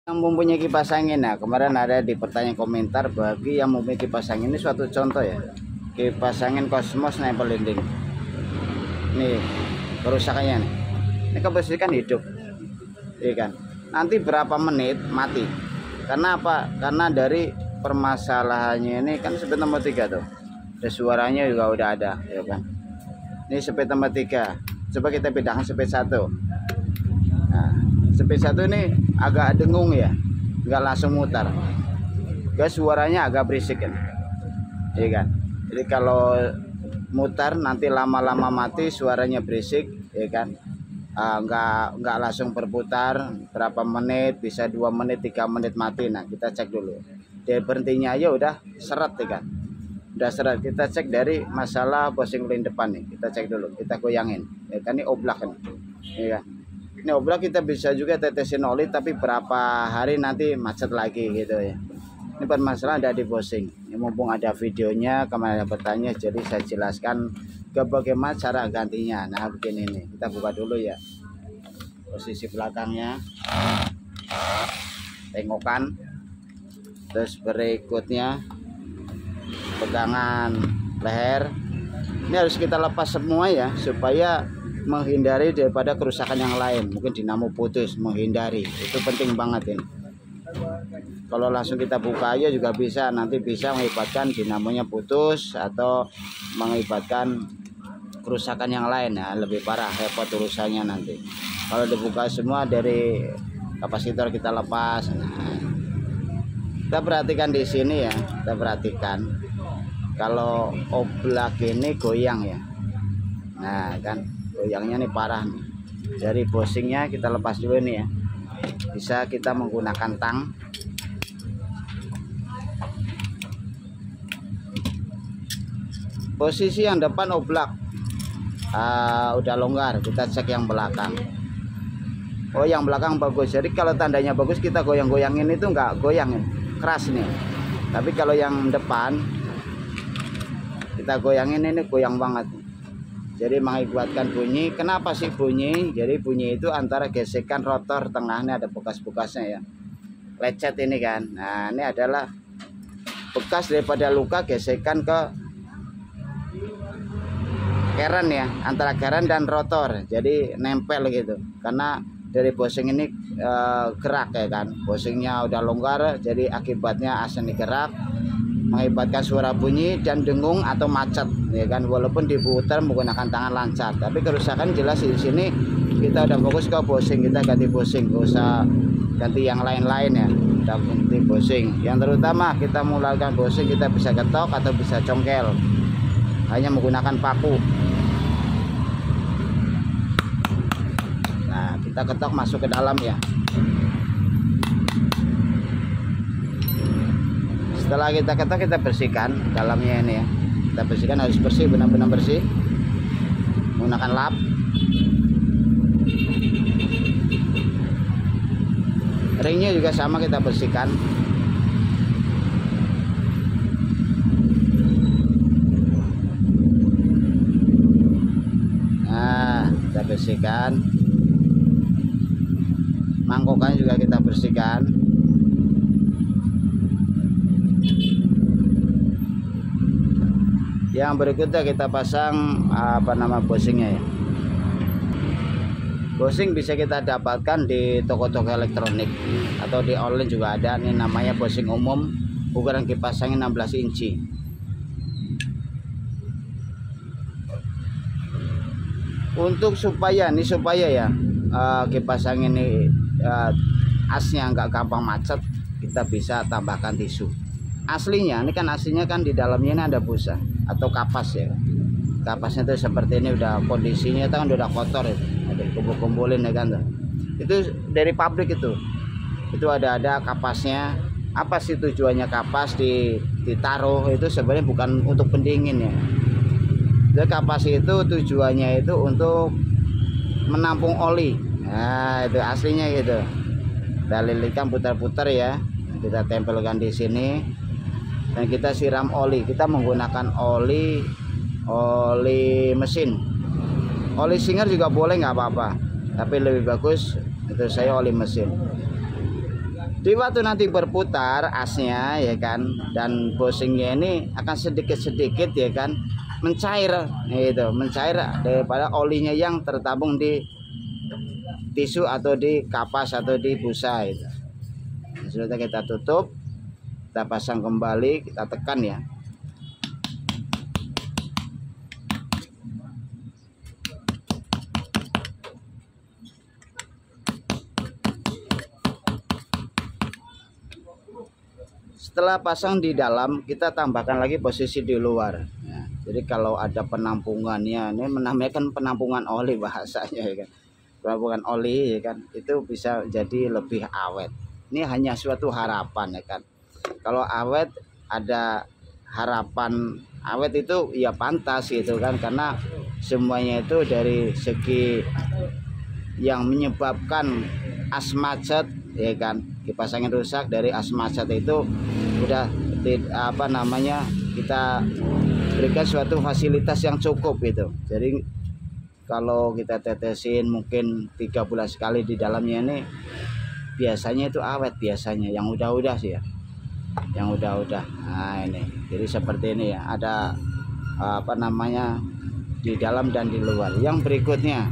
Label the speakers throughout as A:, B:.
A: Yang mempunyai kipas angin, nah kemarin ada di pertanyaan komentar, bagi yang mempunyai kipas angin ini suatu contoh ya, kipas angin Cosmos nempel dinding. Nih kerusakannya nih, ini kebersihan hidup, iya kan? Nanti berapa menit mati? Karena apa? Karena dari permasalahannya ini kan speed nomor 3 tuh, ada suaranya juga udah ada, ya kan? Ini speed nomor 3, coba kita bedakan speed 1. Nah, speed 1 ini agak dengung ya, nggak langsung mutar, gas suaranya agak berisik kan, iya kan? Jadi kalau mutar nanti lama-lama mati, suaranya berisik, ya kan? Nggak langsung berputar, berapa menit, bisa 2 menit 3 menit mati. Nah kita cek dulu, dari berhentinya aja udah seret ya kan, udah seret. Kita cek dari masalah bosing lin depan nih, kita cek dulu, kita goyangin, ya kan? Ini oblak kan, ya kan? Ini oblak kita bisa juga tetesin oli, tapi berapa hari nanti macet lagi gitu ya. Ini permasalahan ada di bosing. Ini mumpung ada videonya, kemarin ada bertanya, jadi saya jelaskan ke bagaimana cara gantinya. Nah begini nih, kita buka dulu ya posisi belakangnya, tengokan. Terus berikutnya pegangan leher, ini harus kita lepas semua ya, supaya menghindari daripada kerusakan yang lain, mungkin dinamo putus, menghindari itu penting banget ini. Kalau langsung kita buka aja juga bisa, nanti bisa mengakibatkan dinamonya putus atau mengakibatkan kerusakan yang lain ya, lebih parah, repot urusannya nanti. Kalau dibuka semua dari kapasitor kita lepas. Nah, kita perhatikan di sini ya, kita perhatikan kalau oblak ini goyang ya. Nah kan goyangnya nih parah nih. Dari bosingnya kita lepas dulu nih ya, bisa kita menggunakan tang. Posisi yang depan oblak udah longgar, kita cek yang belakang. Oh yang belakang bagus, jadi kalau tandanya bagus kita goyang-goyangin itu enggak goyangin keras nih. Tapi kalau yang depan kita goyangin, ini goyang banget, jadi mengakibatkan bunyi. Kenapa sih bunyi? Jadi bunyi itu antara gesekan rotor tengahnya, ada bekas-bekasnya ya, lecet ini kan. Nah ini adalah bekas daripada luka gesekan ke keren ya, antara keren dan rotor, jadi nempel gitu. Karena dari bosing ini gerak ya kan, bosingnya udah longgar, jadi akibatnya as ini gerak, mengakibatkan suara bunyi dan dengung atau macet ya kan. Walaupun diputar menggunakan tangan lancar, tapi kerusakan jelas di sini. Kita udah fokus ke bosing, kita ganti bosing, gak usah ganti yang lain-lain ya, kita ganti bosing. Yang terutama kita mulakan bosing, kita bisa ketok atau bisa congkel, hanya menggunakan paku. Nah kita ketok masuk ke dalam ya. Setelah kita ketok, kita bersihkan dalamnya ini ya, kita bersihkan, harus bersih, benar-benar bersih, menggunakan lap. Ringnya juga sama, kita bersihkan. Nah kita bersihkan, mangkokannya juga kita bersihkan. Yang berikutnya kita pasang bosingnya ya. Bosing bisa kita dapatkan di toko-toko elektronik atau di online juga ada. Ini namanya bosing umum, ukuran kipas angin 16 inci. Untuk supaya ya kipas angin ini asnya nggak gampang macet, kita bisa tambahkan tisu. Aslinya ini kan, aslinya kan di dalamnya ini ada busa atau kapas ya. Kapasnya itu seperti ini, udah kondisinya itu kan udah kotor itu, ada kumpul-kumpulin ya kan tuh. Itu dari pabrik itu ada kapasnya. Apa sih tujuannya kapas ditaruh itu? Sebenarnya bukan untuk pendingin ya. Jadi kapas itu tujuannya itu untuk menampung oli. Nah itu aslinya gitu. Kita lilitkan, putar-putar ya, kita tempelkan di sini, dan kita siram oli. Kita menggunakan oli mesin. Oli Singer juga boleh, nggak apa-apa, tapi lebih bagus itu saya oli mesin. Di waktu nanti berputar asnya ya kan, dan bushingnya ini akan sedikit-sedikit ya kan mencair, itu mencair daripada olinya yang tertabung di tisu atau di kapas atau di busa itu. Sudah kita tutup, kita pasang kembali, kita tekan ya. Setelah pasang di dalam, kita tambahkan lagi posisi di luar ya. Jadi kalau ada penampungannya, ini menambahkan penampungan oli bahasanya ya kan, penampungan oli ya kan, itu bisa jadi lebih awet. Ini hanya suatu harapan ya kan. Kalau awet, ada harapan awet itu ya pantas gitu kan, karena semuanya itu dari segi yang menyebabkan as macet ya kan, kipas angin rusak dari as macet itu udah apa namanya, kita berikan suatu fasilitas yang cukup gitu. Jadi kalau kita tetesin mungkin 3 bulan sekali di dalamnya ini, biasanya itu awet, biasanya yang udah sih ya, yang udah. Nah ini jadi seperti ini ya, ada apa namanya di dalam dan di luar. Yang berikutnya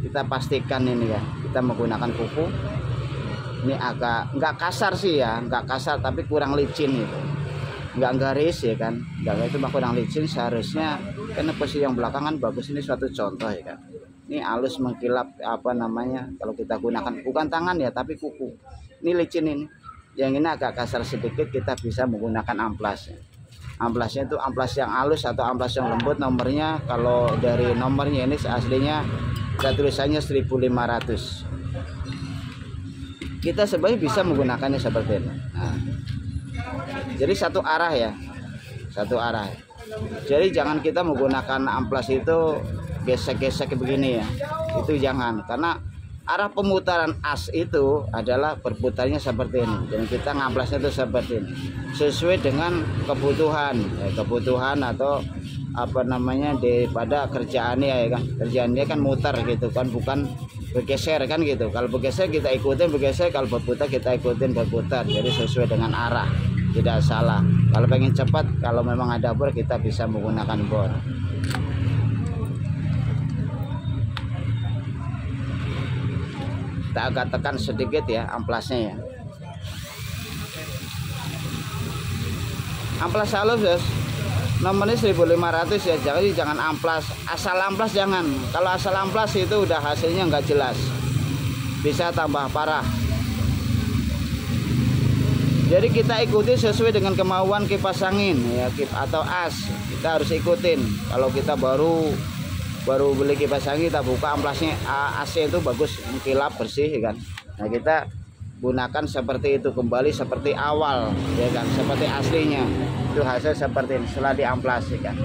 A: kita pastikan ini ya, kita menggunakan kuku. Ini agak nggak kasar sih ya, nggak kasar tapi kurang licin itu, nggak garis ya kan, nggak itu mah kurang licin seharusnya. Karena posisi yang belakangan bagus, ini suatu contoh ya kan. Ini halus mengkilap apa namanya, kalau kita gunakan bukan tangan ya tapi kuku. Ini licin ini, yang ini agak kasar sedikit, kita bisa menggunakan amplas. Amplasnya itu amplas yang halus atau amplas yang lembut. Nomornya kalau dari nomornya ini aslinya ada tulisannya 1500. Kita sebenarnya bisa menggunakannya seperti ini. Nah, jadi satu arah ya, satu arah. Jadi jangan kita menggunakan amplas itu gesek-gesek begini ya, itu jangan, karena arah pemutaran as itu adalah berputarnya seperti ini. Dan kita ngamplasnya itu seperti ini, sesuai dengan kebutuhan ya, kebutuhan atau apa namanya daripada kerjaannya ya kan. Kerjaannya kan muter gitu kan, bukan bergeser kan gitu. Kalau bergeser kita ikutin bergeser, kalau berputar kita ikutin berputar. Jadi sesuai dengan arah, tidak salah. Kalau pengen cepat, kalau memang ada bor, kita bisa menggunakan bor. Kita agak tekan sedikit ya amplasnya ya. Amplas halus ya, nomornya 1500 ya. Jadi jangan amplas, asal amplas jangan. Kalau asal amplas itu udah hasilnya nggak jelas, bisa tambah parah. Jadi kita ikuti sesuai dengan kemauan kipas angin ya, atau as, kita harus ikutin. Kalau kita baru beli kipas angin, kita buka amplasnya, AC itu bagus, mengkilap bersih ya kan. Nah kita gunakan seperti itu, kembali seperti awal ya kan, seperti aslinya. Itu hasil seperti ini setelah diamplas ya kan.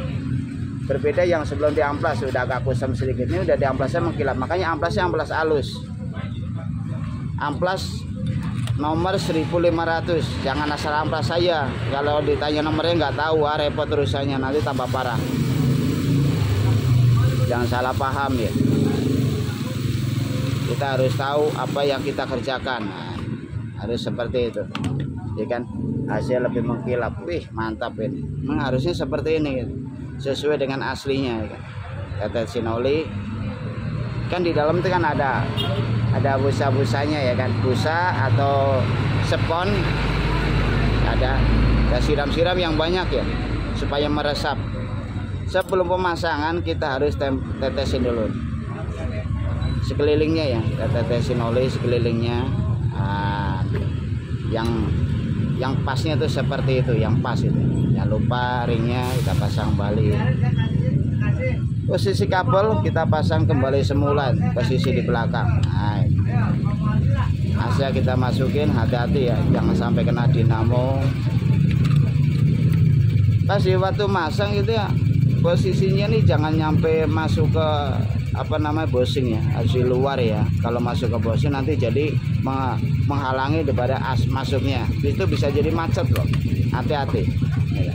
A: Berbeda yang sebelum diamplas sudah agak kusam sedikit, ini udah diamplasnya mengkilap. Makanya amplasnya amplas halus, amplas nomor 1500. Jangan asal amplas saya, kalau ditanya nomornya nggak tahu, repot urusannya, nanti tambah parah. Jangan salah paham ya, kita harus tahu apa yang kita kerjakan. Nah, harus seperti itu ya kan, hasil lebih mengkilap. Wih mantap ini, memang harusnya seperti ini gitu, sesuai dengan aslinya ya kan. Tetesin oli kan di dalam itu kan ada busa-busanya ya kan, busa atau spon, ada siram-siram yang banyak ya supaya meresap. Sebelum pemasangan kita harus tetesin dulu sekelilingnya ya, kita tetesin oli sekelilingnya. Nah, yang pasnya itu seperti itu, yang pas itu. Jangan lupa ringnya kita pasang kembali. Posisi kabel kita pasang kembali semula, posisi di belakang. Nah, asnya kita masukin, hati-hati ya, jangan sampai kena dinamo. Pas di waktu masang gitu ya, posisinya nih jangan nyampe masuk ke apa namanya bushing ya, harus di luar ya. Kalau masuk ke bushing nanti jadi menghalangi daripada as masuknya, itu bisa jadi macet loh, hati-hati ya.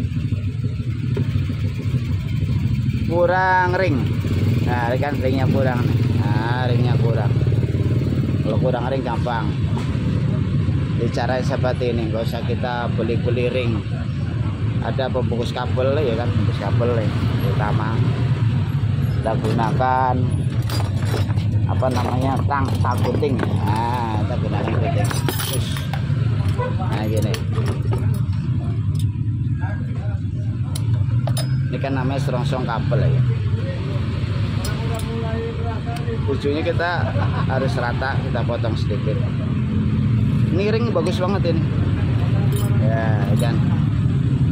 A: Kurang ring, nah kan ringnya kurang, nah ringnya kurang. Kalau kurang ring gampang Cara seperti ini, nggak usah kita beli-beli ring. Ada pembungkus kabel ya kan, pembungkus kabel ya, terutama kita gunakan apa namanya tang gunting. Nah, kita gunakan gunting. Nah gini, ini kan namanya serongsong kabel ya. Ujungnya kita harus rata, kita potong sedikit. Ini ring bagus banget ini ya kan.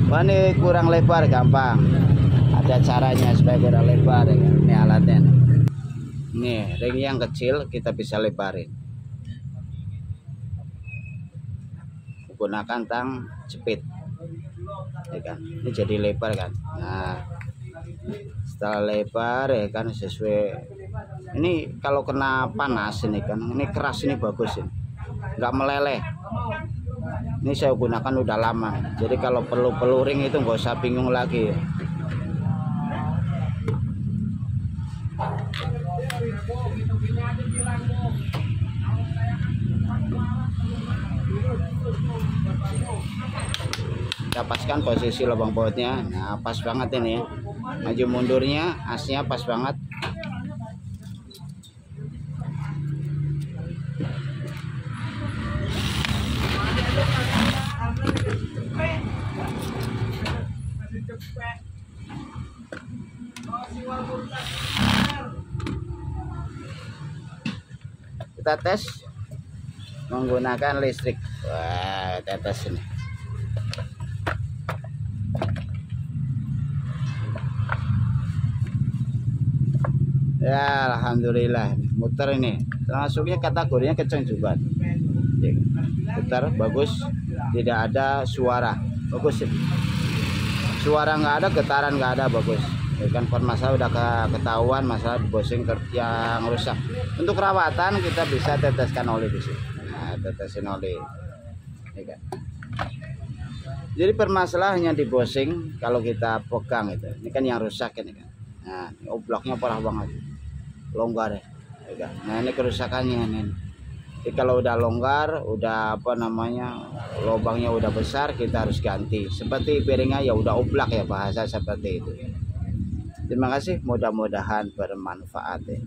A: Wah, ini kurang lebar gampang, ada caranya supaya kurang lebar ya kan? Ini alatnya nih, ring yang kecil kita bisa lebarin menggunakan tang jepit ya kan. Ini jadi lebar kan. Nah setelah lebar ya kan, sesuai ini kalau kena panas ini kan, ini keras, ini bagus ini, nggak meleleh. Ini saya gunakan udah lama, jadi kalau perlu ring itu nggak usah bingung lagi. Kita paskan posisi lubang bautnya. Nah pas banget ini ya, maju mundurnya asnya pas banget. Kita tes menggunakan listrik. Wah, kita tes ini. Ya alhamdulillah, muter ini. Termasuknya kategorinya kenceng juga. Putar bagus, tidak ada suara, bagus ini. Suara nggak ada, getaran nggak ada, bagus. Ya kan, masalah udah ketahuan masalah bosing yang rusak. Untuk perawatan kita bisa teteskan oli di sini. Nah, tetesin oli. Ya kan. Jadi permasalahannya di bosing kalau kita pegang itu. Ini kan yang rusak ini kan. Nah, oblaknya parah banget. Longgar ya. Ya kan. Nah, ini kerusakannya ini. Jadi kalau udah longgar, udah apa namanya, lubangnya udah besar, kita harus ganti. Seperti piringnya ya udah oblak ya, bahasa seperti itu. Terima kasih, mudah-mudahan bermanfaat ya.